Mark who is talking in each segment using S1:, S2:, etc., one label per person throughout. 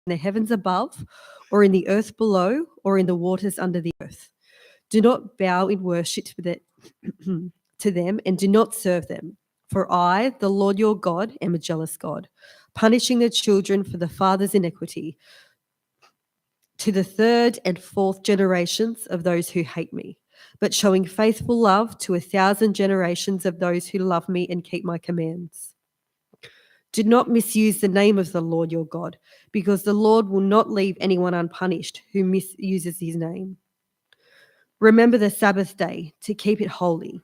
S1: in the heavens above, or in the earth below, or in the waters under the earth. Do not bow in worship to them, and do not serve them. For I, the Lord your God, am a jealous God, punishing the children for the father's iniquity, to the third and fourth generations of those who hate me, but showing faithful love to 1,000 generations of those who love me and keep my commands. Do not misuse the name of the Lord your God, because the Lord will not leave anyone unpunished who misuses his name. Remember the Sabbath day to keep it holy.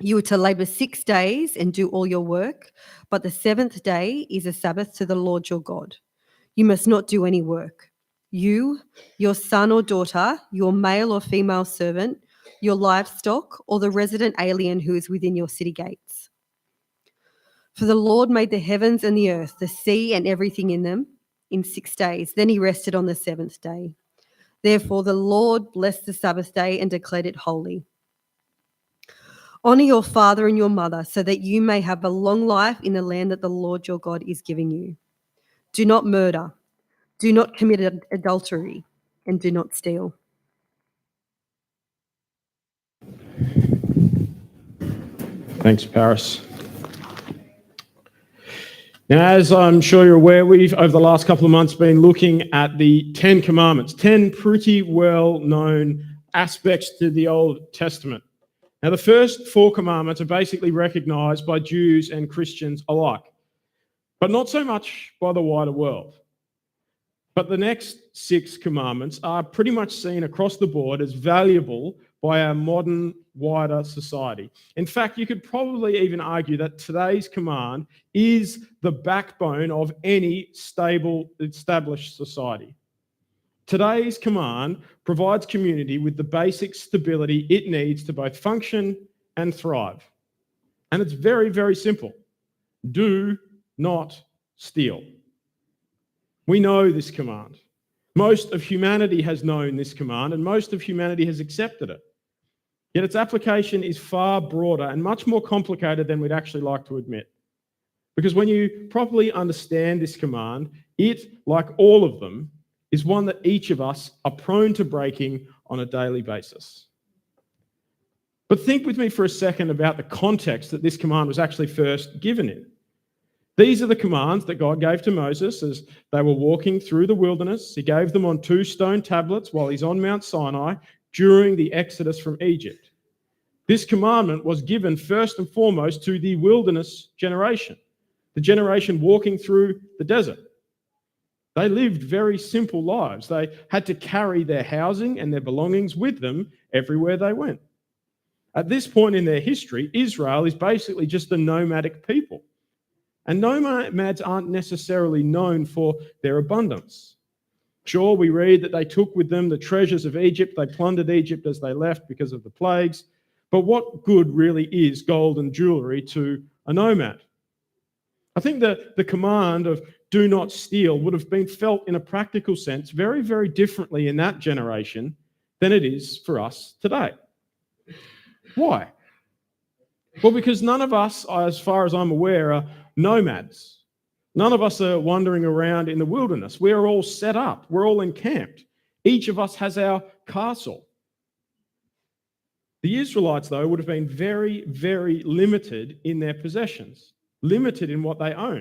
S1: You are to labor 6 days and do all your work, but the seventh day is a Sabbath to the Lord your God. You must not do any work. You, your son or daughter, your male or female servant, your livestock, or the resident alien who is within your city gates. For the Lord made the heavens and the earth, the sea and everything in them, in 6 days. Then he rested on the seventh day. Therefore the Lord blessed the Sabbath day and declared it holy. Honor your father and your mother, so that you may have a long life in the land that the Lord your God is giving you. Do not murder. Do not commit adultery, and do not steal.
S2: Thanks, Paris. Now, as I'm sure you're aware, we've, over the last couple of months, been looking at the 10 Commandments, 10 pretty well-known aspects to the Old Testament. Now, the first 4 commandments are basically recognised by Jews and Christians alike, but not so much by the wider world. But the next 6 commandments are pretty much seen across the board as valuable by our modern, wider society. In fact, you could probably even argue that today's command is the backbone of any stable, established society. Today's command provides community with the basic stability it needs to both function and thrive. And it's very, very simple. Do not steal. We know this command. Most of humanity has known this command, and most of humanity has accepted it. Yet its application is far broader and much more complicated than we'd actually like to admit. Because when you properly understand this command, it, like all of them, is one that each of us are prone to breaking on a daily basis. But think with me for a second about the context that this command was actually first given in. These are the commands that God gave to Moses as they were walking through the wilderness. He gave them on 2 stone tablets while he's on Mount Sinai during the Exodus from Egypt. This commandment was given first and foremost to the wilderness generation, the generation walking through the desert. They lived very simple lives. They had to carry their housing and their belongings with them everywhere they went. At this point in their history, Israel is basically just a nomadic people. And nomads aren't necessarily known for their abundance. Sure, we read that they took with them the treasures of Egypt. They plundered Egypt as they left because of the plagues. But what good really is gold and jewelry to a nomad? I think that the command of do not steal would have been felt in a practical sense very, very differently in that generation than it is for us today. Why? Well, because none of us, as far as I'm aware, are nomads. None of us are wandering around in the wilderness. We are all set up. We're all encamped. Each of us has our castle. The Israelites, though, would have been very, very limited in their possessions, limited in what they owned.